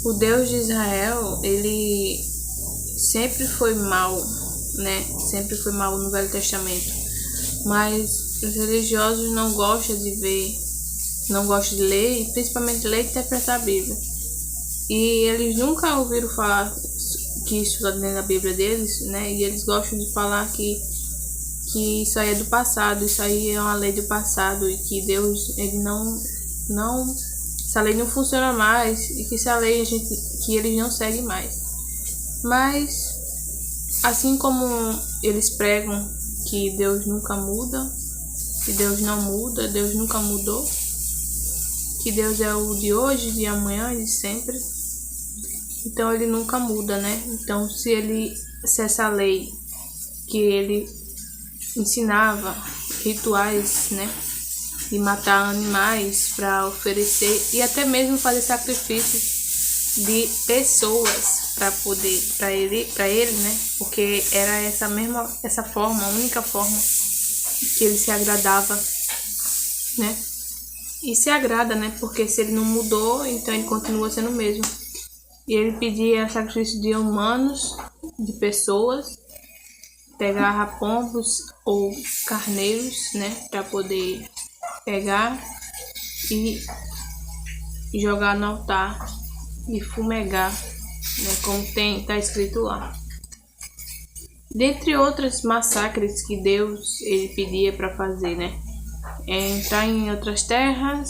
O Deus de Israel, ele sempre foi mau, né? Sempre foi mau no Velho Testamento. Mas os religiosos não gostam de ver, não gostam de ler, e principalmente ler e interpretar a Bíblia. E eles nunca ouviram falar que isso está dentro da Bíblia deles, né? E eles gostam de falar que isso aí é do passado, isso aí é uma lei do passado, e que Deus, ele não essa lei não funciona mais, e que essa lei que eles não seguem mais. Mas assim como eles pregam que Deus nunca muda, que Deus não muda, Deus nunca mudou, que Deus é o de hoje, de amanhã e de sempre, então ele nunca muda, né? Então se essa lei que ele ensinava rituais, né, de matar animais para oferecer e até mesmo fazer sacrifícios de pessoas para ele, né, porque era essa forma, a única forma que ele se agradava, né? E se agrada, né? Porque se ele não mudou, então ele continua sendo o mesmo. E ele pedia sacrifício de humanos, de pessoas, pegar pombos ou carneiros, né, para poder pegar e jogar no altar e fumegar, né, como tá escrito lá. Dentre outros massacres que Deus ele pedia para fazer, né, entrar em outras terras,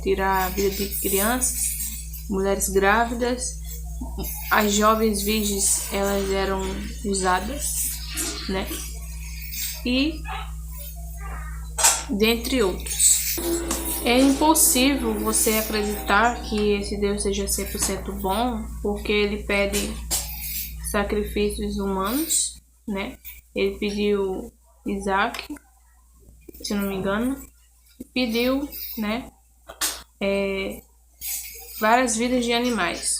tirar a vida de crianças, mulheres grávidas, as jovens virgens, elas eram usadas, né? E dentre outros. É impossível você acreditar que esse Deus seja 100% bom, porque ele pede sacrifícios humanos, né? Ele pediu Isaac, se não me engano, pediu, né, várias vidas de animais.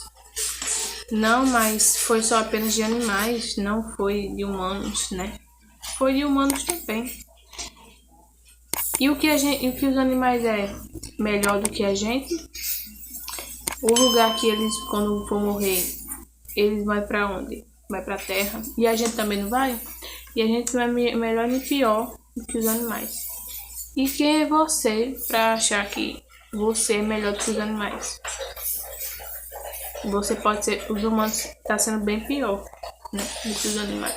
Não, mas foi só apenas de animais, não foi de humanos, né? Foi de humanos também. E o que os animais é melhor do que a gente? O lugar que eles, quando for morrer, eles vão para onde? Vai para a terra. E a gente também não vai? E a gente não é melhor nem pior do que os animais. E quem é você para achar que você é melhor do que os animais? Você pode ser, os humanos tá sendo bem pior, né, do que os animais,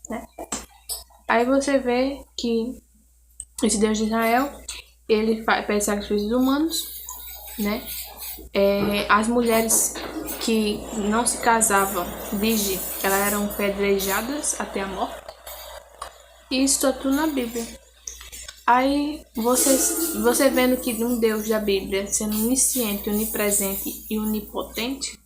né? Aí você vê que esse Deus de Israel, ele pede sacrifícios humanos, né? As mulheres que não se casavam, virgem, elas eram apedrejadas até a morte. E isso está tudo na Bíblia. Aí você vendo que um Deus da Bíblia, sendo onisciente, onipresente e onipotente,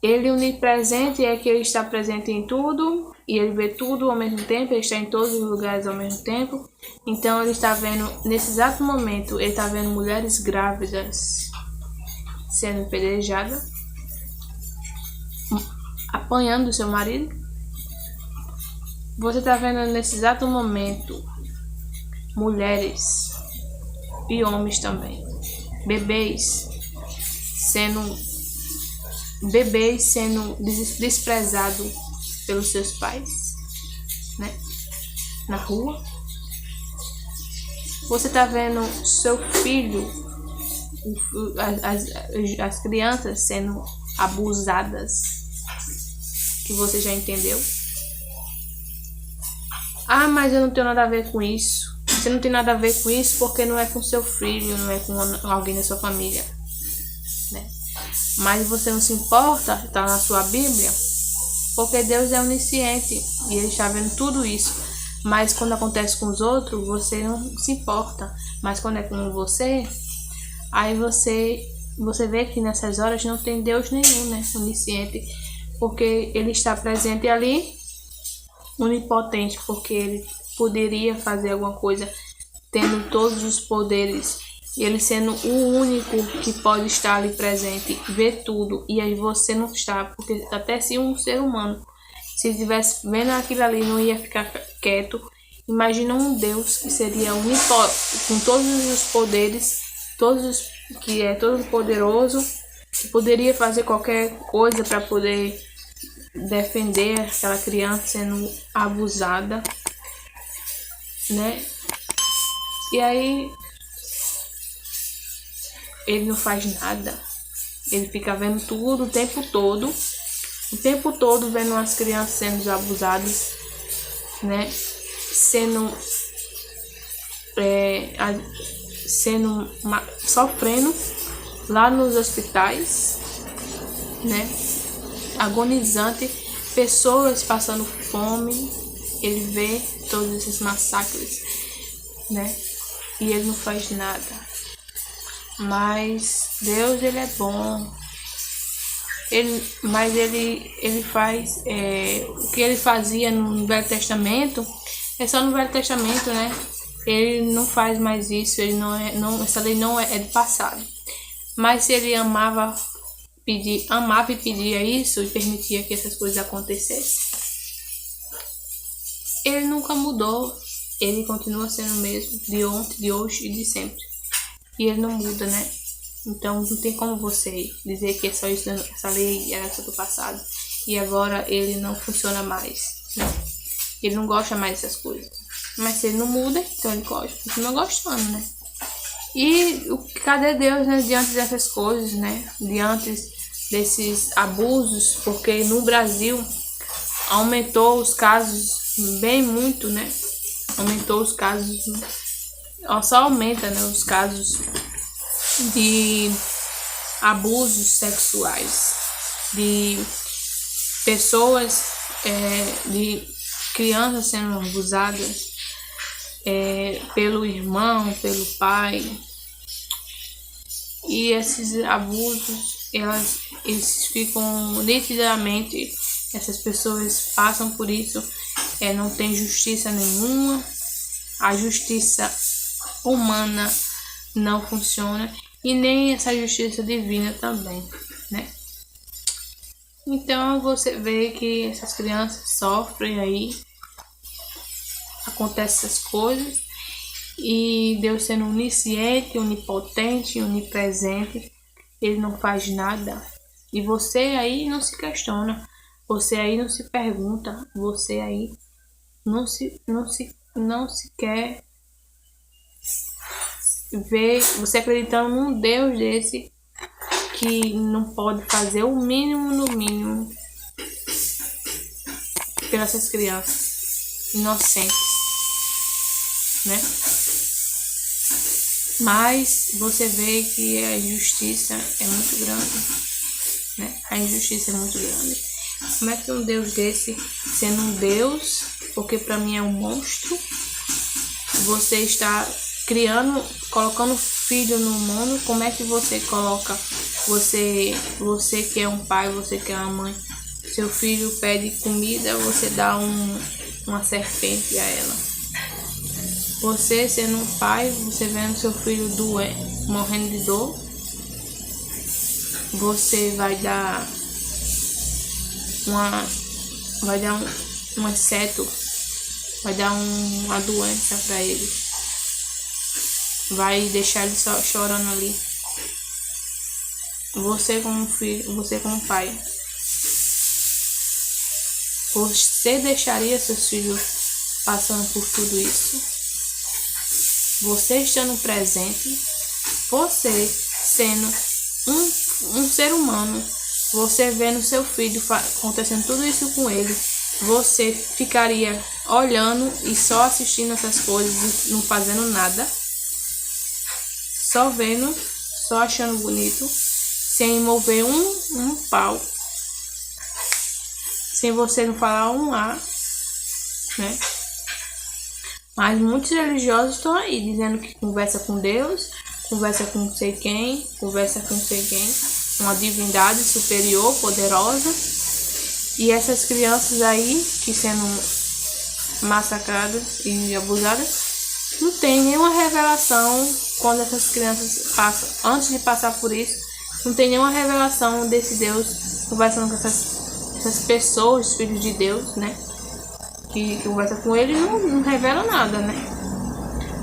ele onipresente é que ele está presente em tudo e ele vê tudo ao mesmo tempo, ele está em todos os lugares ao mesmo tempo. Então ele está vendo, nesse exato momento, ele está vendo mulheres grávidas sendo apedrejadas, apanhando o seu marido. Você está vendo nesse exato momento mulheres e homens também, bebês sendo desprezados pelos seus pais, né, na rua. Você tá vendo seu filho, as crianças sendo abusadas, que você já entendeu. Ah, mas eu não tenho nada a ver com isso. Você não tem nada a ver com isso porque não é com seu filho, não é com alguém da sua família, né? Mas você não se importa, está na sua Bíblia, porque Deus é onisciente e ele está vendo tudo isso. Mas quando acontece com os outros, você não se importa. Mas quando é com você, aí você vê que nessas horas não tem Deus nenhum, né? Onisciente, porque ele está presente ali, onipotente, porque ele poderia fazer alguma coisa tendo todos os poderes, e ele sendo o único que pode estar ali presente, ver tudo, e aí você não está, porque até se um ser humano, se estivesse vendo aquilo ali, não ia ficar quieto. Imagina um Deus que seria onipotente, com todos os poderes, todos os que é todo poderoso, que poderia fazer qualquer coisa para poder defender aquela criança sendo abusada, né? E aí ele não faz nada. Ele fica vendo tudo o tempo todo vendo as crianças sendo abusadas, né? Sofrendo lá nos hospitais, né? Agonizante, pessoas passando fome. Ele vê todos esses massacres, né? E ele não faz nada. Mas Deus, ele é bom. Mas ele faz o que ele fazia no Velho Testamento, é só no Velho Testamento, né? Ele não faz mais isso, essa lei não é do passado. Mas se ele amava e pedia isso e permitia que essas coisas acontecessem, ele nunca mudou. Ele continua sendo o mesmo, de ontem, de hoje e de sempre. E ele não muda, né? Então não tem como você dizer que é só isso, essa lei era só do passado e agora ele não funciona mais, né? Ele não gosta mais dessas coisas. Mas se ele não muda, então ele continua gostando, né? E cadê Deus, né, diante dessas coisas, né? Diante desses abusos, porque no Brasil aumentou os casos bem muito, né? Aumentou os casos, só aumenta, né, os casos de abusos sexuais, de pessoas, de crianças sendo abusadas pelo irmão, pelo pai. E esses abusos, eles ficam nitidamente, essas pessoas passam por isso, não tem justiça nenhuma, a justiça humana não funciona e nem essa justiça divina também, né? Então você vê que essas crianças sofrem aí, acontecem essas coisas, e Deus sendo onisciente, onipotente, onipresente, ele não faz nada. E você aí não se questiona, você aí não se pergunta, você aí não se quer ver, você acreditando num Deus desse que não pode fazer o mínimo no mínimo pelas essas crianças inocentes, né? Mas você vê que a injustiça é muito grande, né? A injustiça é muito grande. Como é que um Deus desse, sendo um Deus, porque para mim é um monstro, você está colocando filho no mundo? Como é que você coloca, você que é um pai, você que é uma mãe, seu filho pede comida, você dá uma serpente a ela? Você sendo um pai, você vendo seu filho morrendo de dor, você vai dar um inseto, vai dar uma doença para ele, vai deixar ele só chorando ali. Você como filho, você como pai, você deixaria seus filhos passando por tudo isso? Você estando presente, você sendo um ser humano, você vendo seu filho acontecendo tudo isso com ele, você ficaria olhando e só assistindo essas coisas, não fazendo nada, só vendo, só achando bonito, sem mover um pau, sem você não falar um A, né? Mas muitos religiosos estão aí dizendo que conversa com Deus, conversa com não sei quem, uma divindade superior, poderosa. E essas crianças aí que sendo massacradas e abusadas, não tem nenhuma revelação quando essas crianças passam, antes de passar por isso, não tem nenhuma revelação desse Deus conversando com essas pessoas, filhos de Deus, né? Que conversa com ele, não revela nada, né?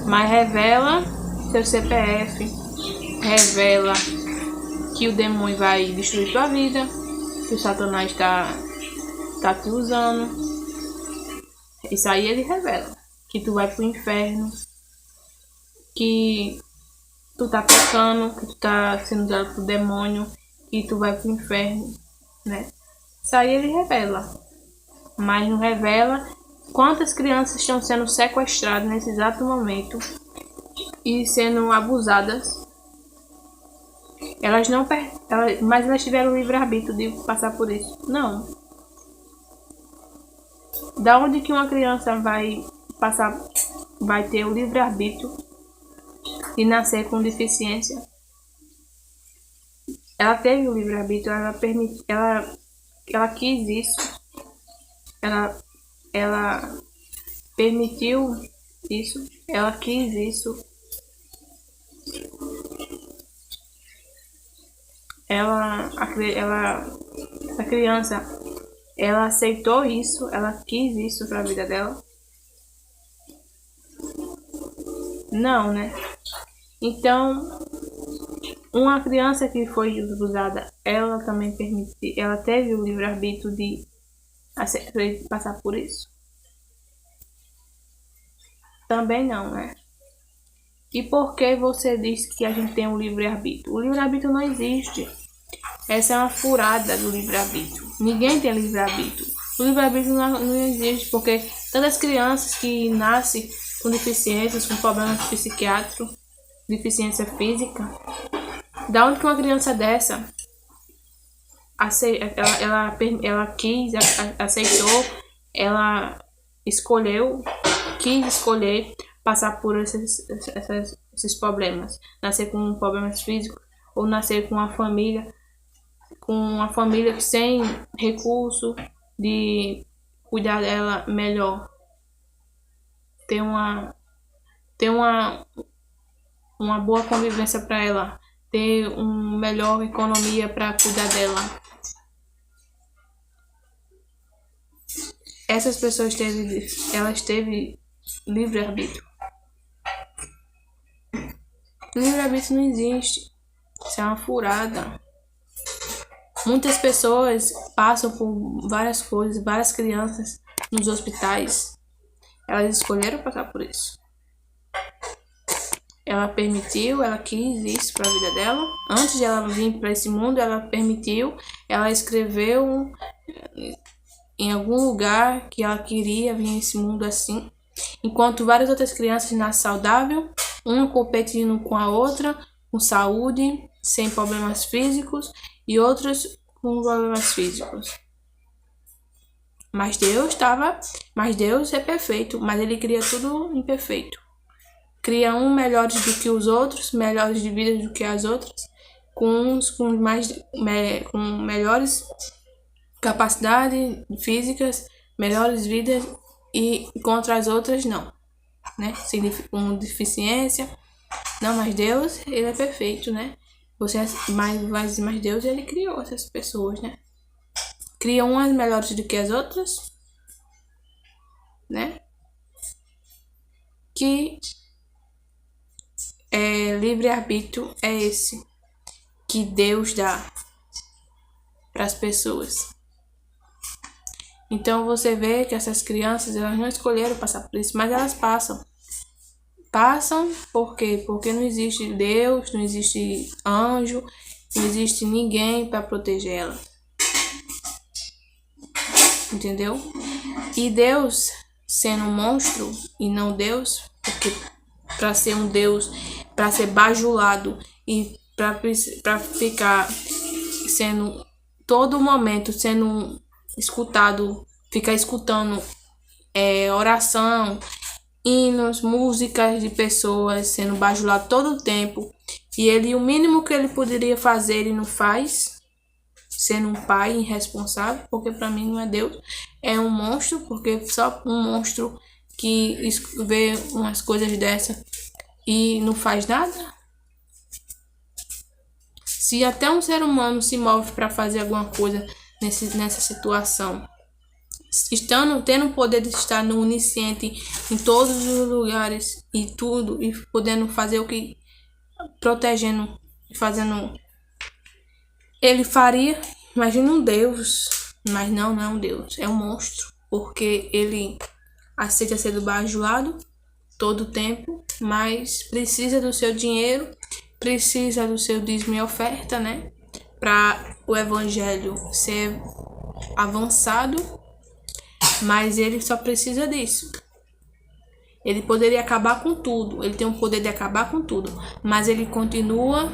Mas revela seu CPF, revela que o demônio vai destruir tua vida, que o Satanás tá te usando. Isso aí ele revela. Que tu vai pro inferno, que tu tá pecando, que tu tá sendo usado pro demônio, que tu vai pro inferno, né? Isso aí ele revela. Mas não revela quantas crianças estão sendo sequestradas nesse exato momento e sendo abusadas. Mas elas tiveram o livre-arbítrio de passar por isso. Não. Da onde que uma criança vai ter o livre-arbítrio de nascer com deficiência? Ela teve o livre-arbítrio, ela quis isso. Ela permitiu isso, ela quis isso. Essa criança, ela aceitou isso, ela quis isso para a vida dela? Não, né? Então, uma criança que foi abusada, ela também ela teve o livre-arbítrio de passar por isso? Também não, né? E por que você diz que a gente tem um livre-arbítrio? O livre-arbítrio não existe. Essa é uma furada do livre-arbítrio. Ninguém tem livre-arbítrio. O livre-arbítrio não existe porque tantas crianças que nascem com deficiências, com problemas psiquiátricos, deficiência física, da onde que uma criança dessa ela quis, aceitou, ela quis escolher passar por esses problemas, nascer com problemas físicos ou nascer com uma família sem recurso de cuidar dela melhor, ter uma boa convivência para ela, ter uma melhor economia para cuidar dela. Essas pessoas teve livre-arbítrio. Livre-arbítrio não existe. Isso é uma furada. Muitas pessoas passam por várias coisas, várias crianças nos hospitais. Elas escolheram passar por isso. Ela permitiu, ela quis isso para a vida dela. Antes de ela vir para esse mundo, ela permitiu, ela escreveu em algum lugar que ela queria vir nesse mundo assim. Enquanto várias outras crianças nascem saudáveis, uma competindo com a outra, com saúde, sem problemas físicos, e outras com problemas físicos. Mas Deus é perfeito, mas ele cria tudo imperfeito. Cria melhores do que os outros, melhores de vida do que as outras, com melhores capacidades físicas, melhores vidas, e contra as outras não, né? Com deficiência. Não, mas Deus, ele é perfeito, né? Mas Deus, ele criou essas pessoas, né? Cria umas melhores do que as outras, né? Que livre-arbítrio é esse que Deus dá para as pessoas. Então você vê que essas crianças, elas não escolheram passar por isso, mas elas passam. Passam por quê? Porque não existe Deus, não existe anjo, não existe ninguém para proteger elas. Entendeu? E Deus, sendo um monstro e não Deus, porque para ser um Deus, para ser bajulado e para ficar sendo todo momento sendo escutado, ficar escutando oração, hinos, músicas de pessoas sendo bajulado todo o tempo, e o mínimo que ele poderia fazer ele não faz, sendo um pai irresponsável, porque para mim não é Deus, é um monstro, porque só um monstro que vê umas coisas dessa e não faz nada. Se até um ser humano se move para fazer alguma coisa nessa situação, tendo o poder de estar no onisciente em todos os lugares e tudo, e podendo fazer o que, protegendo fazendo. Ele faria, imagina um Deus, mas não é um Deus, é um monstro, porque ele aceita ser bajulado todo o tempo, mas precisa do seu dinheiro, precisa do seu dízimo e oferta, né? Para o evangelho ser avançado, mas ele só precisa disso. Ele poderia acabar com tudo, ele tem o poder de acabar com tudo, mas ele continua.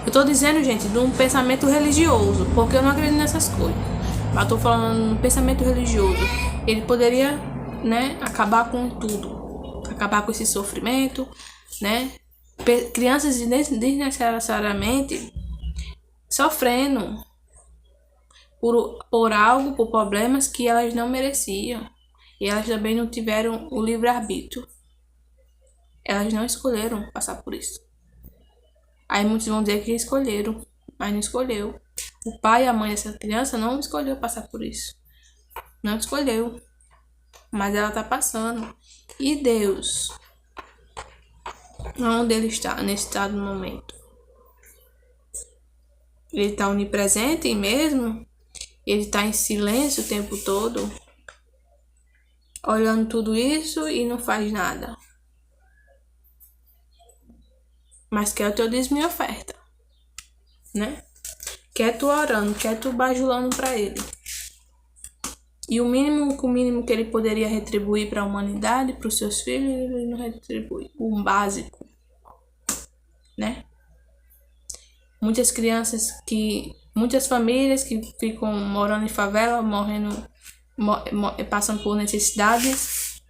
Eu tô dizendo, gente, de um pensamento religioso, porque eu não acredito nessas coisas. Mas eu tô falando de um pensamento religioso. Ele poderia, né, acabar com tudo, acabar com esse sofrimento, né? Crianças desnecessariamente sofrendo por algo, por problemas que elas não mereciam. E elas também não tiveram o livre-arbítrio. Elas não escolheram passar por isso. Aí muitos vão dizer que escolheram, mas não escolheu. O pai e a mãe dessa criança não escolheu passar por isso. Não escolheu. Mas ela tá passando. E Deus? Onde ele está nesse estado momento? Ele tá onipresente mesmo? Ele tá em silêncio o tempo todo? Olhando tudo isso e não faz nada. Mas quer o teu dízimo e oferta, né? Quer tu orando, quer tu bajulando para ele. E o mínimo que ele poderia retribuir para a humanidade, para os seus filhos, ele não retribui. O básico, né? Muitas famílias que ficam morando em favela, morrendo, passam por necessidades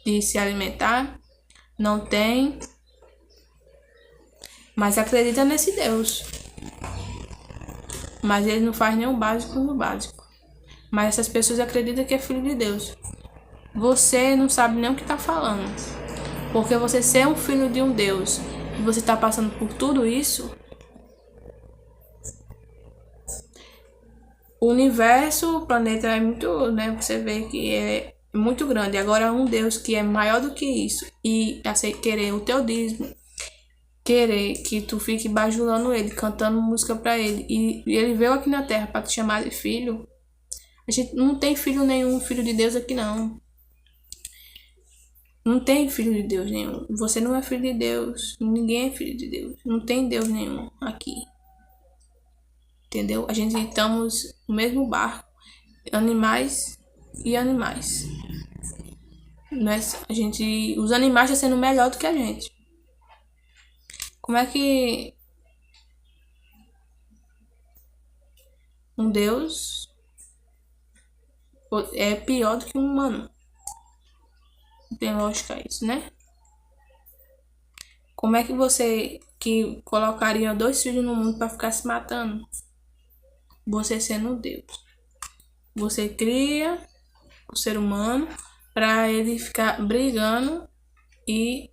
de se alimentar, não tem, mas acredita nesse Deus. Mas ele não faz nem o básico no básico. Mas essas pessoas acreditam que é filho de Deus. Você não sabe nem o que está falando. Porque você ser um filho de um Deus e você está passando por tudo isso. O universo, o planeta é muito, né? Você vê que é muito grande. Agora um Deus que é maior do que isso e querer o teu dízimo, querer que tu fique bajulando ele, cantando música pra ele, e ele veio aqui na terra pra te chamar de filho. A gente não tem filho nenhum, filho de Deus aqui não. Não tem filho de Deus nenhum. Você não é filho de Deus. Ninguém é filho de Deus. Não tem Deus nenhum aqui. Entendeu? A gente estamos no mesmo barco. Animais e animais. Mas os animais estão sendo melhor do que a gente. Como é que um Deus é pior do que um humano? Não tem lógica isso, né? Como é que você que colocaria 2 filhos no mundo para ficar se matando? Você sendo Deus. Você cria o ser humano para ele ficar brigando e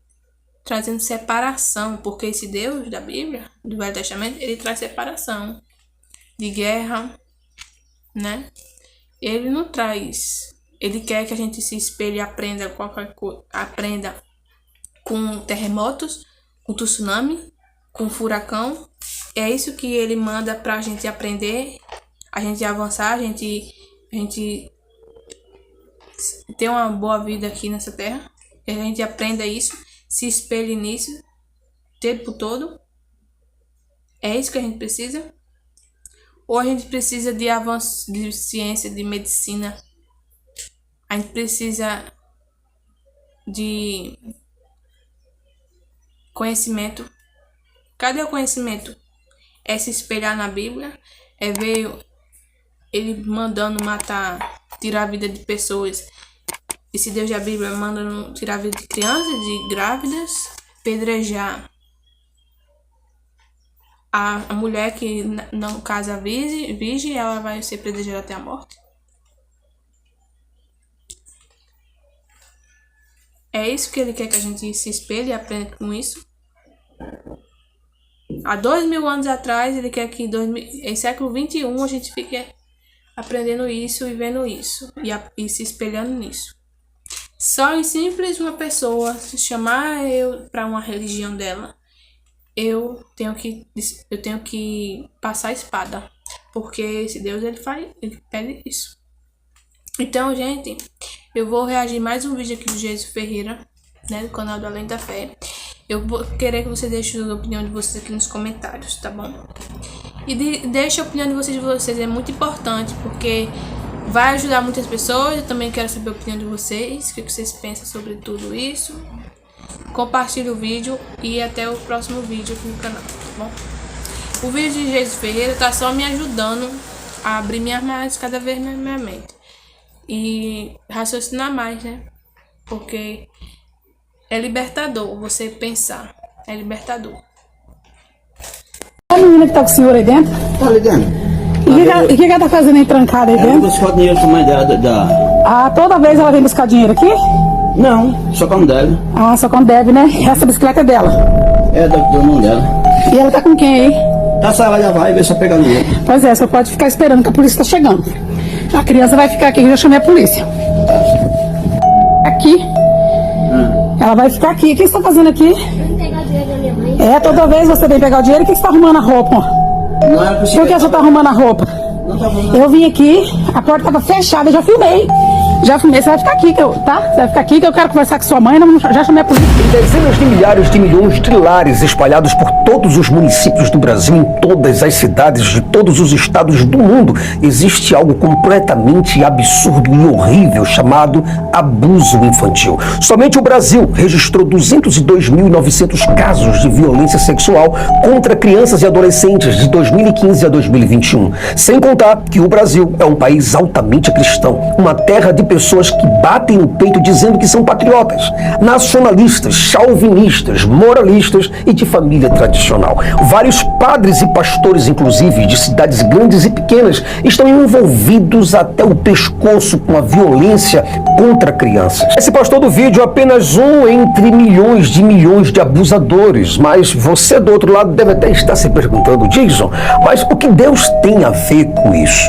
trazendo separação, porque esse Deus da Bíblia, do Velho Testamento, ele traz separação de guerra, né? Ele não traz, ele quer que a gente se espelhe e aprenda qualquer coisa, aprenda com terremotos, com tsunami, com furacão. É isso que ele manda pra gente aprender, a gente avançar, a gente ter uma boa vida aqui nessa terra. Que a gente aprenda isso, se espelhe nisso o tempo todo. É isso que a gente precisa? Ou a gente precisa de avanço de ciência, de medicina? A gente precisa de conhecimento. Cadê o conhecimento? É se espelhar na Bíblia, é ver ele mandando matar, tirar a vida de pessoas. Esse Deus da Bíblia manda tirar a vida de crianças, de grávidas, pedrejar a mulher que não casa virgem, ela vai ser pedrejada até a morte. É isso que ele quer que a gente se espelhe e aprenda com isso. Há 2000 anos atrás, ele quer que em século 21 a gente fique aprendendo isso e vendo isso e se espelhando nisso. Só em simples uma pessoa se chamar eu para uma religião dela, eu tenho que passar a espada. Porque esse Deus, ele pede isso. Então, gente, eu vou reagir mais um vídeo aqui do Geison Ferreira, né, do canal do Além da Fé. Eu vou querer que você deixe a opinião de vocês aqui nos comentários, tá bom? E deixe a opinião de vocês, é muito importante, porque vai ajudar muitas pessoas. Eu também quero saber a opinião de vocês, o que vocês pensam sobre tudo isso. Compartilhe o vídeo e até o próximo vídeo aqui no canal, tá bom? O vídeo de Geison Ferreira tá só me ajudando a abrir cada vez mais minha mente. E raciocinar mais, né? Porque é libertador você pensar. É libertador. A menina que tá com o senhor aí dentro? Tá ligando? E o que ela tá fazendo aí trancada aí Ela dentro? buscou dinheiro também da... Ah, toda vez ela vem buscar dinheiro aqui? Não, só quando deve. Ah, só quando deve, né? Essa bicicleta é dela. É do irmão dela. E ela tá com quem aí? Tá, ela já vai ver se eu pegar dinheiro. Pois é, só pode ficar esperando que a polícia tá chegando. A criança vai ficar aqui, eu já chamei a polícia. Aqui. Ela vai ficar aqui. O que você tá fazendo aqui? Pegar o dinheiro da minha mãe. É, toda vez você vem pegar o dinheiro, o que você tá arrumando a roupa? Não é possível. Por que você tá arrumando a roupa? Não tá arrumando. Eu vim aqui, a porta tava fechada, eu já filmei. Você vai ficar aqui, tá? Você vai ficar aqui que eu quero conversar com sua mãe, já chamei a polícia. Dezenas de milhares de milhões de lares espalhados por todos os municípios do Brasil, em todas as cidades de todos os estados do mundo, existe algo completamente absurdo e horrível chamado abuso infantil. Somente o Brasil registrou 202.900 casos de violência sexual contra crianças e adolescentes de 2015 a 2021. Sem contar que o Brasil é um país altamente cristão, uma terra de pessoas que batem no peito dizendo que são patriotas, nacionalistas, chauvinistas, moralistas e de família tradicional. Vários padres e pastores, inclusive, de cidades grandes e pequenas, estão envolvidos até o pescoço com a violência contra crianças. Esse pastor do vídeo é apenas um entre milhões de abusadores, mas você do outro lado deve até estar se perguntando, Geison, mas o que Deus tem a ver com isso?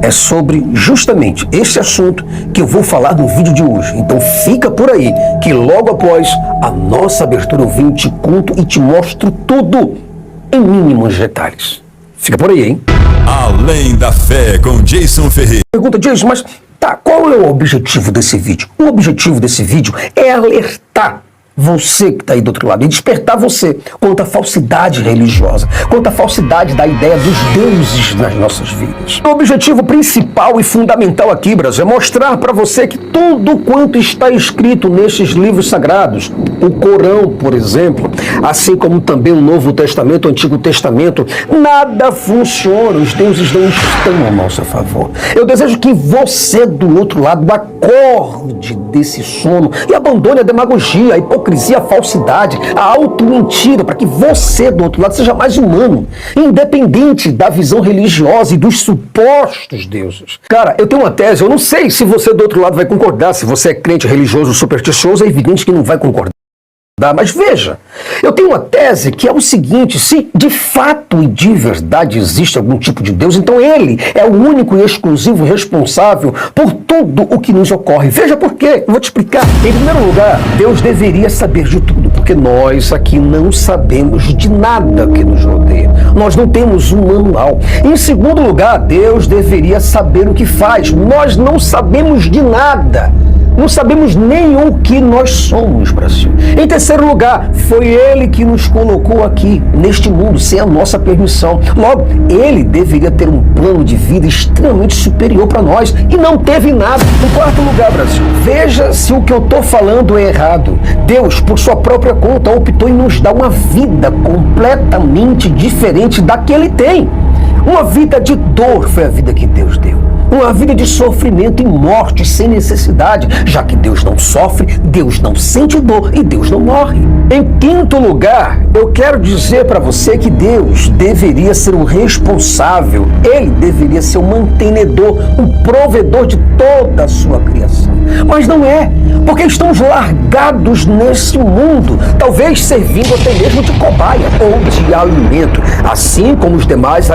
É sobre justamente esse assunto que eu vou falar no vídeo de hoje. Então fica por aí, que logo após a nossa abertura eu venho, te conto e te mostro tudo em mínimos detalhes. Fica por aí, hein? Além da Fé, com Geison Ferreira. Pergunta, Geison, mas tá, qual é o objetivo desse vídeo? O objetivo desse vídeo é alertar você que está aí do outro lado, e despertar você contra a falsidade religiosa, contra a falsidade da ideia dos deuses nas nossas vidas. O objetivo principal e fundamental aqui, Brasil, é mostrar para você que tudo quanto está escrito nestes livros sagrados, o Corão, por exemplo, assim como também o Novo Testamento, o Antigo Testamento, nada funciona, os deuses não estão a nosso favor. Eu desejo que você do outro lado acorde desse sono e abandone a demagogia, a hipocrisia, a falsidade, a auto-mentira, para que você do outro lado seja mais humano, independente da visão religiosa e dos supostos deuses. Cara, eu tenho uma tese, eu não sei se você do outro lado vai concordar, se você é crente religioso supersticioso, é evidente que não vai concordar. Mas veja, eu tenho uma tese que é o seguinte: se de fato e de verdade existe algum tipo de Deus, então ele é o único e exclusivo responsável por tudo o que nos ocorre. Veja por quê, eu vou te explicar. Em primeiro lugar, Deus deveria saber de tudo, porque nós aqui não sabemos de nada que nos rodeia. Nós não temos um manual. Em segundo lugar, Deus deveria saber o que faz. Nós não sabemos de nada. Não sabemos nem o que nós somos, Brasil. Em terceiro lugar, foi Ele que nos colocou aqui, neste mundo, sem a nossa permissão. Logo, Ele deveria ter um plano de vida extremamente superior para nós, e não teve nada. Em quarto lugar, Brasil, veja se o que eu estou falando é errado. Deus, por sua própria conta, optou em nos dar uma vida completamente diferente da que Ele tem. Uma vida de dor foi a vida que Deus deu. Uma vida de sofrimento e morte sem necessidade, já que Deus não sofre, Deus não sente dor e Deus não morre. Em quinto lugar, eu quero dizer para você que Deus deveria ser o responsável, Ele deveria ser o mantenedor, o provedor de toda a sua criação. Mas não é, porque estamos largados nesse mundo, talvez servindo até mesmo de cobaia ou de alimento, assim como os demais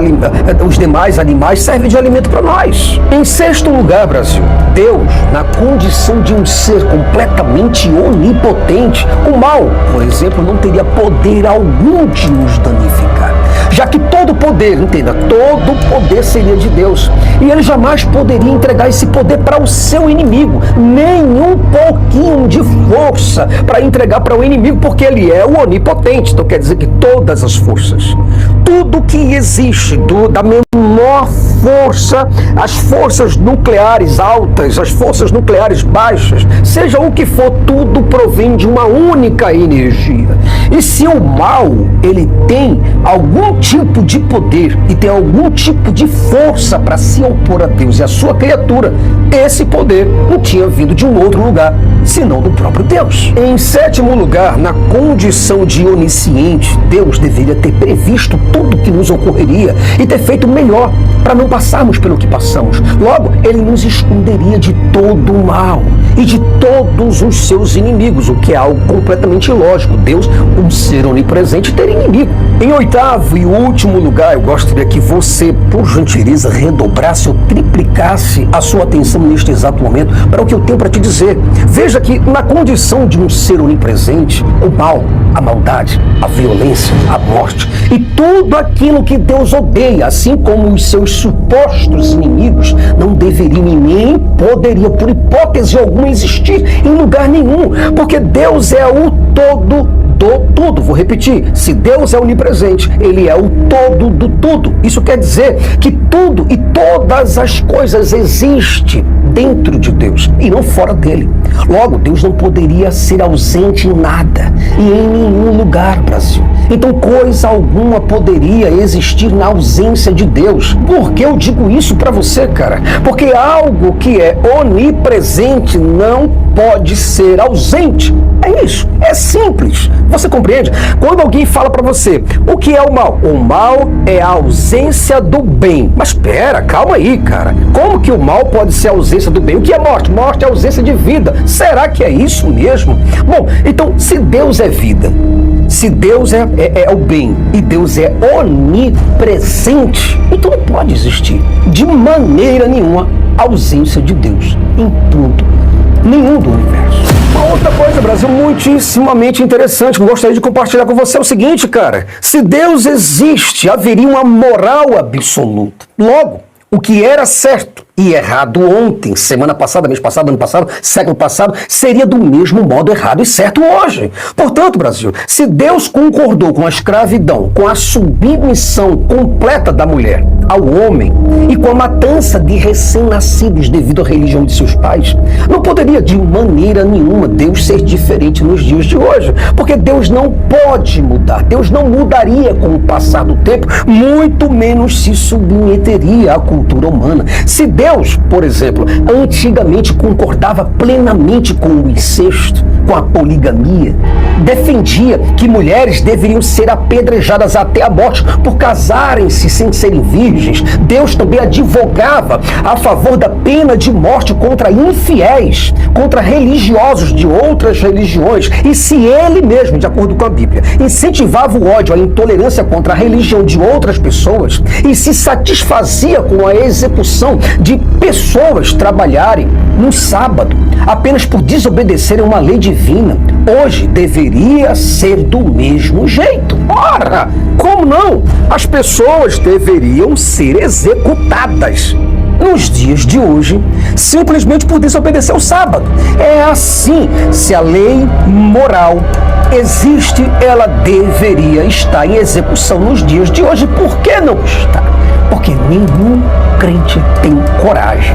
animais servem de alimento para nós. Em sexto lugar, Brasil, Deus, na condição de um ser completamente onipotente, o mal, por exemplo, não teria poder algum de nos danificar, já que todo poder, entenda, todo poder seria de Deus, e ele jamais poderia entregar esse poder para o seu inimigo, nem um pouquinho de força para entregar para o inimigo, porque ele é o onipotente. Então quer dizer que todas as forças, tudo que existe, da menor força, as forças nucleares altas, as forças nucleares baixas, seja o que for, tudo provém de uma única energia. E se o mal, ele tem algum tipo de poder e tem algum tipo de força para se opor a Deus e a sua criatura, esse poder não tinha vindo de um outro lugar, senão do próprio Deus. Em sétimo lugar, na condição de onisciente, Deus deveria ter previsto tudo que nos ocorreria e ter feito melhor para não passarmos pelo que passamos. Logo, ele nos esconderia de todo o mal e de todos os seus inimigos, o que é algo completamente ilógico. Deus, um ser onipresente, ter inimigo. Em oitavo e último lugar, eu gostaria que você, por gentileza, redobrasse ou triplicasse a sua atenção neste exato momento para o que eu tenho para te dizer. Veja que, na condição de um ser onipresente, o mal, a maldade, a violência, a morte e tudo aquilo que Deus odeia, assim como os seus supostos inimigos, não deveriam e nem poderia, por hipótese alguma, existir em lugar nenhum, porque Deus é o todo do tudo. Vou repetir, se Deus é onipresente, ele é o todo do tudo. Isso quer dizer que tudo e todas as coisas existem dentro de Deus e não fora dele. Logo, Deus não poderia ser ausente em nada e em nenhum lugar, Brasil. Então, coisa alguma poderia existir na ausência de Deus. Por que eu digo isso para você, cara? Porque algo que é onipresente não pode ser ausente. É isso, é simples. Você compreende? Quando alguém fala para você, o que é o mal? O mal é a ausência do bem. Mas espera, calma aí, cara. Como que o mal pode ser a ausência do bem? O que é morte? Morte é a ausência de vida. Será que é isso mesmo? Bom, então, se Deus é vida, se Deus é o bem e Deus é onipresente, então não pode existir de maneira nenhuma a ausência de Deus em tudo, nenhum do universo. Uma outra coisa, Brasil, muitíssimamente interessante que eu gostaria de compartilhar com você é o seguinte, cara. Se Deus existe, haveria uma moral absoluta. Logo, o que era certo e errado ontem, semana passada, mês passado, ano passado, século passado, seria do mesmo modo errado e certo hoje. Portanto, Brasil, se Deus concordou com a escravidão, com a submissão completa da mulher ao homem e com a matança de recém-nascidos devido à religião de seus pais, não poderia de maneira nenhuma Deus ser diferente nos dias de hoje, porque Deus não pode mudar. Deus não mudaria com o passar do tempo, muito menos se submeteria à cultura humana. Se Deus, por exemplo, antigamente concordava plenamente com o incesto, com a poligamia, defendia que mulheres deveriam ser apedrejadas até a morte por casarem-se sem serem virgens, Deus também advogava a favor da pena de morte contra infiéis, contra religiosos de outras religiões. E se ele mesmo, de acordo com a Bíblia, incentivava o ódio, a intolerância contra a religião de outras pessoas e se satisfazia com a execução de pessoas trabalharem no sábado apenas por desobedecerem uma lei divina, hoje deveria ser do mesmo jeito. Ora, como não? As pessoas deveriam ser executadas nos dias de hoje, simplesmente por desobedecer o sábado. É assim, se a lei moral existe, ela deveria estar em execução nos dias de hoje. Por que não está? Porque nenhum crente tem coragem,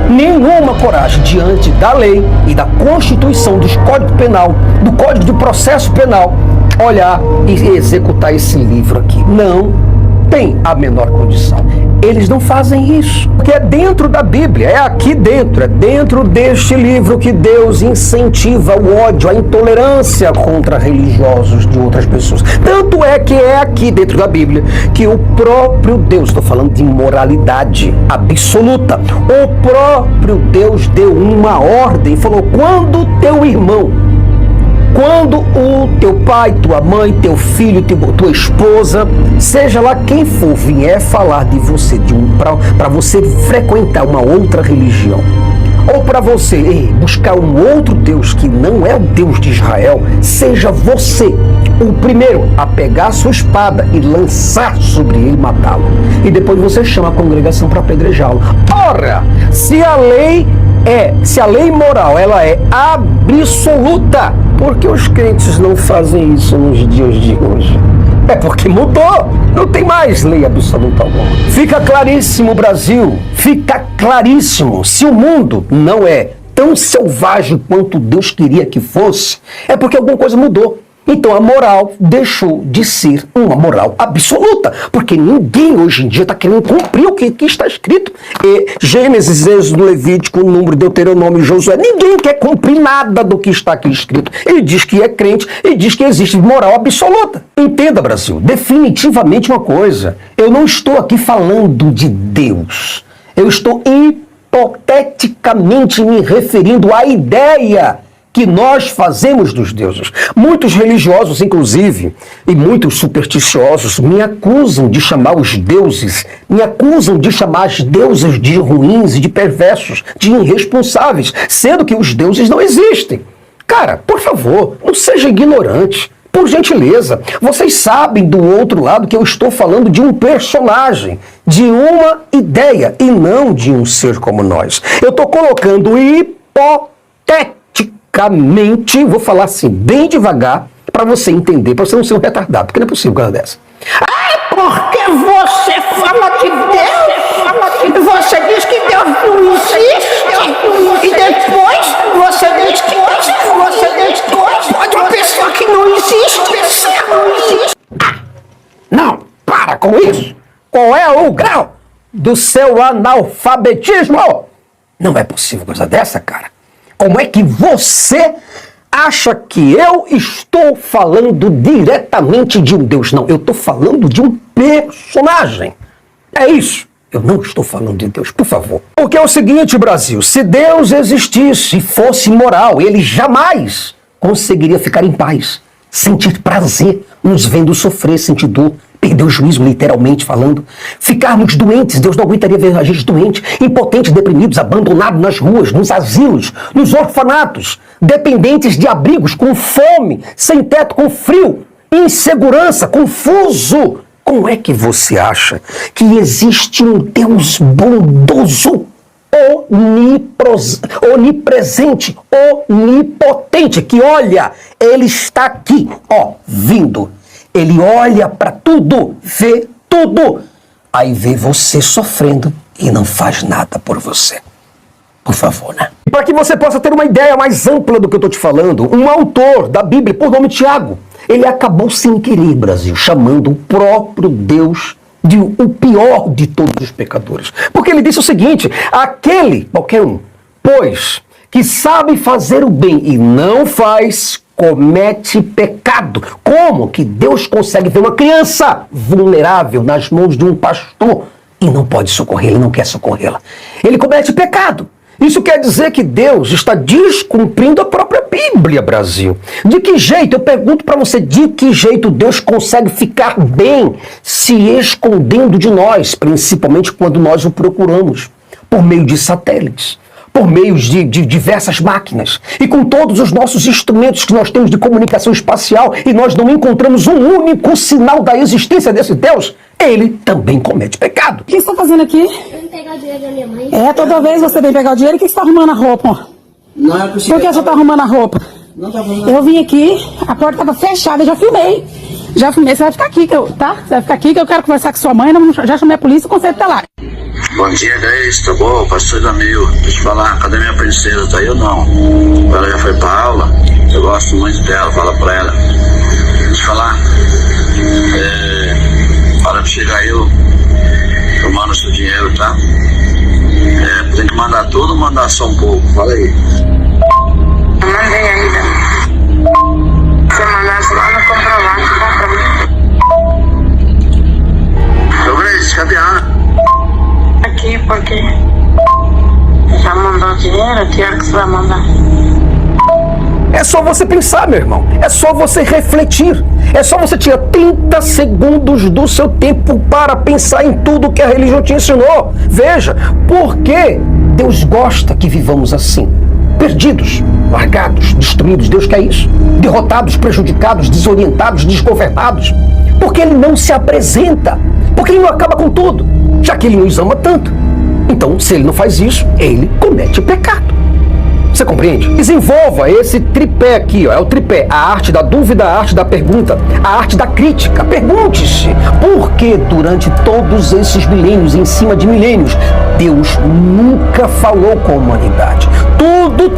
nenhuma coragem diante da lei e da Constituição, do Código Penal, do Código de Processo Penal, olhar e executar esse livro aqui. Não tem a menor condição. Eles não fazem isso, porque é dentro da Bíblia, é aqui dentro, é dentro deste livro que Deus incentiva o ódio, a intolerância contra religiosos de outras pessoas. Tanto é que é aqui dentro da Bíblia que o próprio Deus, estou falando de moralidade absoluta, o próprio Deus deu uma ordem, falou: quando teu irmão, quando o teu pai, tua mãe, teu filho, tua esposa, seja lá quem for, vier falar de você, para você frequentar uma outra religião, ou para você buscar um outro Deus que não é o Deus de Israel, seja você o primeiro a pegar a sua espada e lançar sobre ele e matá-lo. E depois você chama a congregação para apedrejá-lo. Ora, se a lei moral ela é absoluta, por que os crentes não fazem isso nos dias de hoje? É porque mudou, não tem mais lei absoluta alguma. Fica claríssimo, Brasil, fica claríssimo, se o mundo não é tão selvagem quanto Deus queria que fosse, é porque alguma coisa mudou. Então a moral deixou de ser uma moral absoluta, porque ninguém hoje em dia está querendo cumprir o que está escrito. E Gênesis, Êxodo, Levítico, Número, Deuteronômio, Josué, ninguém quer cumprir nada do que está aqui escrito. Ele diz que é crente e diz que existe moral absoluta. Entenda, Brasil, definitivamente uma coisa, eu não estou aqui falando de Deus, eu estou hipoteticamente me referindo à ideia que nós fazemos dos deuses. Muitos religiosos, inclusive, e muitos supersticiosos, me acusam de chamar os deuses, me acusam de chamar as deusas de ruins e de perversos, de irresponsáveis, sendo que os deuses não existem. Cara, por favor, não seja ignorante. Por gentileza, vocês sabem do outro lado que eu estou falando de um personagem, de uma ideia, e não de um ser como nós. Eu estou colocando hipoteticamente, vou falar assim, bem devagar, para você entender, para você não ser um retardado, porque não é possível coisa dessa. Porque você fala de Deus, você diz que Deus não existe, e depois você diz que pode uma pessoa que não existe. Não, para com isso. Qual é o grau do seu analfabetismo? Não é possível coisa dessa, cara. Como é que você acha que eu estou falando diretamente de um Deus? Não, eu estou falando de um personagem. É isso. Eu não estou falando de Deus, por favor. Porque é o seguinte, Brasil, se Deus existisse e fosse moral, ele jamais conseguiria ficar em paz, sentir prazer, nos vendo sofrer, sentir dor, perder o juízo, literalmente falando. Ficarmos doentes, Deus não aguentaria ver a gente doente, impotentes, deprimidos, abandonados nas ruas, nos asilos, nos orfanatos, dependentes de abrigos, com fome, sem teto, com frio, insegurança, confuso. Como é que você acha que existe um Deus bondoso, onipresente, onipotente, que olha, ele está aqui, vindo. Ele olha para tudo, vê tudo. Aí vê você sofrendo e não faz nada por você. Por favor, né? Para que você possa ter uma ideia mais ampla do que eu estou te falando, um autor da Bíblia, por nome Tiago, ele acabou sem querer, Brasil, chamando o próprio Deus de o pior de todos os pecadores. Porque ele disse o seguinte: aquele, qualquer um, pois, que sabe fazer o bem e não faz, comete pecado. Como que Deus consegue ver uma criança vulnerável nas mãos de um pastor e não pode socorrê-la, não quer socorrê-la? Ele comete pecado. Isso quer dizer que Deus está descumprindo a própria Bíblia, Brasil. De que jeito? Eu pergunto para você, de que jeito Deus consegue ficar bem se escondendo de nós, principalmente quando nós o procuramos, por meio de satélites, por meio de diversas máquinas, e com todos os nossos instrumentos que nós temos de comunicação espacial, e nós não encontramos um único sinal da existência desse Deus? Ele também comete pecado. O que você está fazendo aqui? Vem pegar o dinheiro da minha mãe. Toda vez você vem pegar o dinheiro, o que você está arrumando a roupa? Não é possível. Por que você está arrumando a roupa? Não tá fazendo. Eu vim aqui, a porta estava fechada, eu já filmei. você vai ficar aqui, tá? Você vai ficar aqui que eu quero conversar com sua mãe, já chamei a polícia, o conselho tá lá. Bom dia, Grace, tá bom? Pastor Damil, deixa eu te falar, cadê minha princesa? Tá aí ou não? Ela já foi pra aula, eu gosto muito dela, fala pra ela. Deixa eu te falar, fala pra chegar eu, tomando seu dinheiro. mandar só um pouco, fala aí. Mandei ainda. Se mandasse lá no comprovante, Ô Grace, cadê a Ana? aqui, porque já mandou dinheiro, que hora que você vai mandar? É só você pensar, meu irmão. É só você refletir. É só você tirar 30 segundos do seu tempo para pensar em tudo que a religião te ensinou. Veja, por que Deus gosta que vivamos assim? Perdidos, largados, destruídos. Deus quer isso. Derrotados, prejudicados, desorientados, desgovernados. Porque Ele não se apresenta. Porque Ele não acaba com tudo. Já que Ele nos ama tanto. Então, se Ele não faz isso, Ele comete pecado. Você compreende? Desenvolva esse tripé aqui, ó. É o tripé. A arte da dúvida, a arte da pergunta, a arte da crítica. Pergunte-se por que durante todos esses milênios, em cima de milênios, Deus nunca falou com a humanidade. Tudo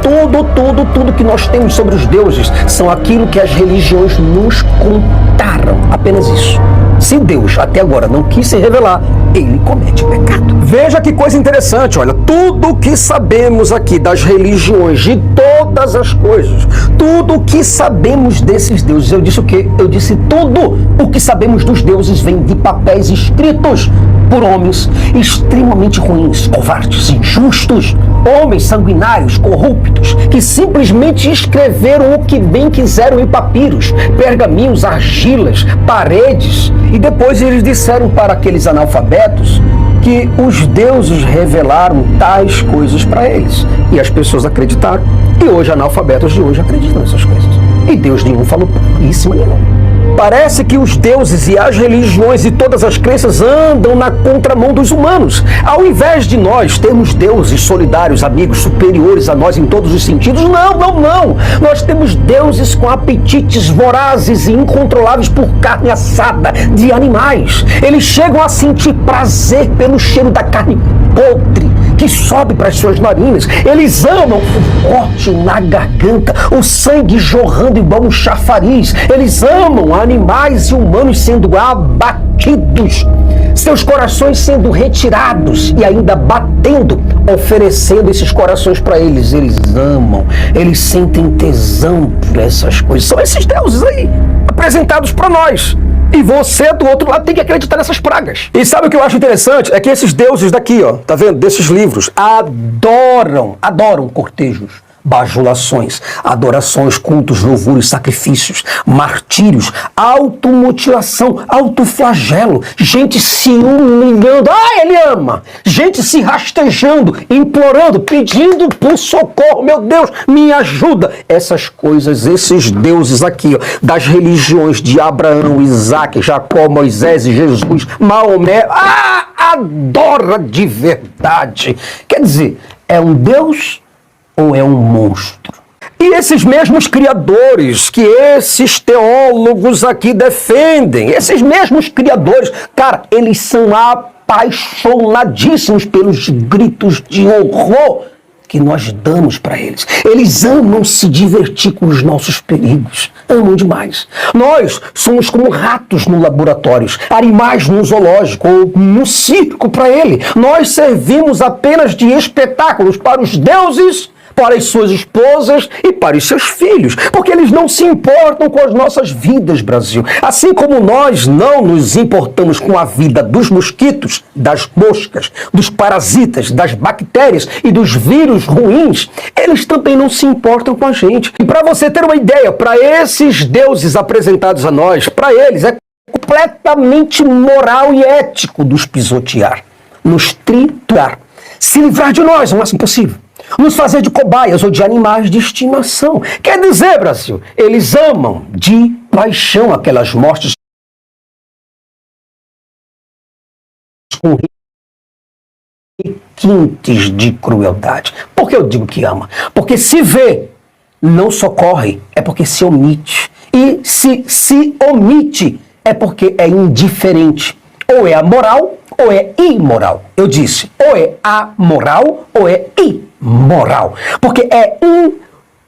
que nós temos sobre os deuses são aquilo que as religiões nos contaram. Apenas isso. Se Deus até agora não quis se revelar, Ele comete pecado. Veja que coisa interessante, olha, tudo o que sabemos aqui das religiões, de todas as coisas, tudo o que sabemos desses deuses, eu disse o quê? Eu disse tudo o que sabemos dos deuses vem de papéis escritos por homens extremamente ruins, covardes, injustos, homens sanguinários, corruptos, que simplesmente escreveram o que bem quiseram em papiros, pergaminhos, argilas, paredes, e depois eles disseram para aqueles analfabetos que os deuses revelaram tais coisas para eles. E as pessoas acreditaram. E hoje, analfabetos de hoje acreditam nessas coisas. E Deus nenhum falou pouquíssimo nenhum. Parece que os deuses e as religiões e todas as crenças andam na contramão dos humanos. Ao invés de nós termos deuses solidários, amigos, superiores a nós em todos os sentidos, não. Nós temos deuses com apetites vorazes e incontroláveis por carne assada de animais. Eles chegam a sentir prazer pelo cheiro da carne podre que sobe para as suas narinas. Eles amam o corte na garganta, o sangue jorrando igual um chafariz. Eles amam animais e humanos sendo abatidos, seus corações sendo retirados e ainda batendo, oferecendo esses corações para eles. Eles amam, eles sentem tesão por essas coisas. São esses deuses aí, apresentados para nós. E você, do outro lado, tem que acreditar nessas pragas. E sabe o que eu acho interessante? É que esses deuses daqui, ó, tá vendo? Desses livros, adoram cortejos, bajulações, adorações, cultos, louvores, sacrifícios, martírios, automutilação, autoflagelo, gente se humilhando. Ele ama! Gente se rastejando, implorando, pedindo por socorro. Meu Deus, me ajuda! Essas coisas, esses deuses aqui, ó, das religiões de Abraão, Isaac, Jacó, Moisés e Jesus, Maomé, adora de verdade. Quer dizer, é um Deus ou é um monstro? E esses mesmos criadores que esses teólogos aqui defendem, esses mesmos criadores, cara, eles são apaixonadíssimos pelos gritos de horror que nós damos para eles. Eles amam se divertir com os nossos perigos. Amam demais. Nós somos como ratos no laboratório, animais no zoológico ou no circo para ele. Nós servimos apenas de espetáculos para os deuses, para as suas esposas e para os seus filhos, porque eles não se importam com as nossas vidas, Brasil. Assim como nós não nos importamos com a vida dos mosquitos, das moscas, dos parasitas, das bactérias e dos vírus ruins, eles também não se importam com a gente. E para você ter uma ideia, para esses deuses apresentados a nós, para eles é completamente moral e ético nos pisotear, nos triturar, se livrar de nós o máximo possível, nos fazer de cobaias ou de animais de estimação. Quer dizer, Brasil, eles amam de paixão aquelas mortes com requintes de crueldade. Por que eu digo que ama? Porque se vê, não socorre, é porque se omite. E se omite, é porque é indiferente. Ou é amoral, ou é imoral. Eu disse, ou é amoral, ou é imoral. Porque é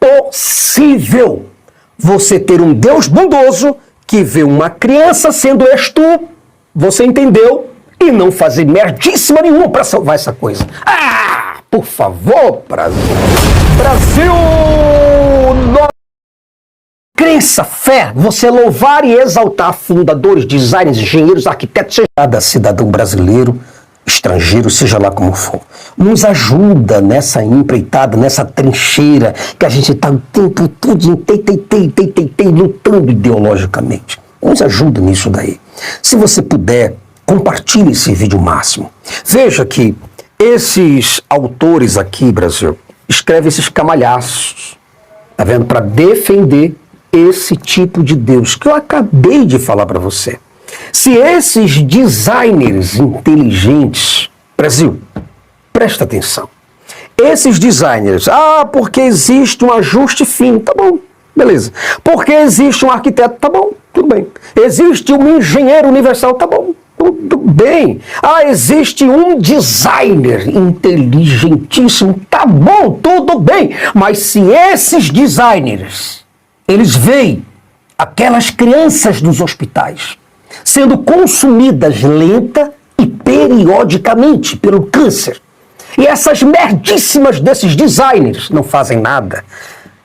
impossível você ter um Deus bondoso que vê uma criança sendo você entendeu, e não fazer merdíssima nenhuma para salvar essa coisa. por favor, Brasil. Brasil! Crença, fé, você louvar e exaltar fundadores, designers, engenheiros, arquitetos, seja cada cidadão brasileiro, estrangeiro, seja lá como for. Nos ajuda nessa empreitada, nessa trincheira que a gente está o tempo todo lutando ideologicamente. Nos ajuda nisso daí. Se você puder, compartilhe esse vídeo o máximo. Veja que esses autores aqui, Brasil, escrevem esses camalhaços, tá vendo? Para defender esse tipo de Deus que eu acabei de falar para você. Se esses designers inteligentes, Brasil, presta atenção. Esses designers, porque existe um ajuste fino, tá bom, beleza. Porque existe um arquiteto, tá bom, tudo bem. Existe um engenheiro universal, tá bom, tudo bem. Existe um designer inteligentíssimo, tá bom, tudo bem. Mas se esses designers, eles veem aquelas crianças dos hospitais sendo consumidas lenta e periodicamente pelo câncer, e essas merdíssimas desses designers não fazem nada,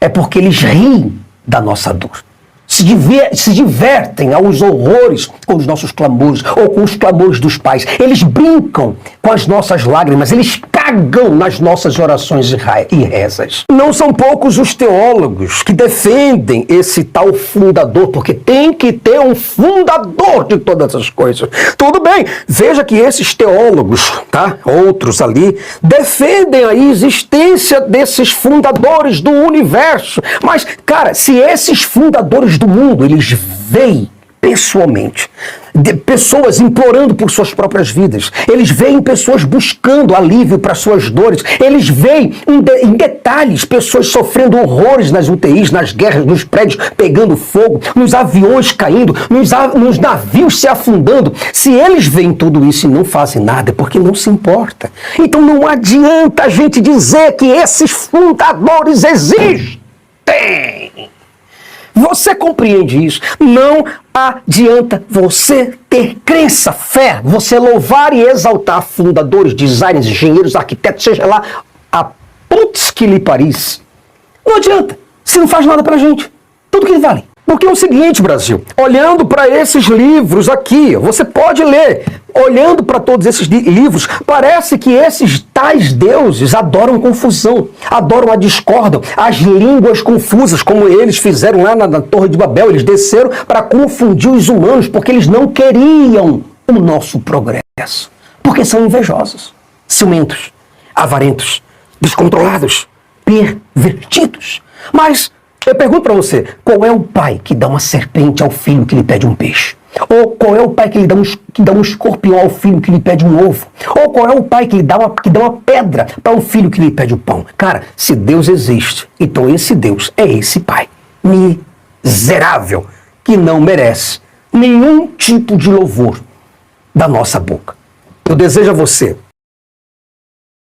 é porque eles riem da nossa dor. Se divertem aos horrores com os nossos clamores ou com os clamores dos pais. Eles brincam com as nossas lágrimas, eles cagam nas nossas orações e rezas. Não são poucos os teólogos que defendem esse tal fundador, porque tem que ter um fundador de todas as coisas. Tudo bem, veja que esses teólogos, tá? Outros ali, defendem a existência desses fundadores do universo. Mas, cara, se esses fundadores do mundo, eles veem pessoalmente de pessoas implorando por suas próprias vidas, eles veem pessoas buscando alívio para suas dores, eles veem em detalhes pessoas sofrendo horrores nas UTIs, nas guerras, nos prédios pegando fogo, nos aviões caindo, nos navios se afundando. Se eles veem tudo isso e não fazem nada, é porque não se importa. Então não adianta a gente dizer que esses fundadores existem. Você compreende isso? Não adianta você ter crença, fé, você louvar e exaltar fundadores, designers, engenheiros, arquitetos, seja lá a putz que lhe parece. Não adianta, se não faz nada pra gente. Tudo que ele vale. Porque é o seguinte, Brasil, olhando para esses livros aqui, você pode ler, olhando para todos esses livros, parece que esses tais deuses adoram confusão, adoram a discórdia, as línguas confusas, como eles fizeram lá na Torre de Babel. Eles desceram para confundir os humanos, porque eles não queriam o nosso progresso, porque são invejosos, ciumentos, avarentos, descontrolados, pervertidos. Mas eu pergunto para você, qual é o pai que dá uma serpente ao filho que lhe pede um peixe? Ou qual é o pai que dá um escorpião ao filho que lhe pede um ovo? Ou qual é o pai que dá uma pedra para um filho que lhe pede o pão? Cara, se Deus existe, então esse Deus é esse pai miserável que não merece nenhum tipo de louvor da nossa boca. Eu desejo a você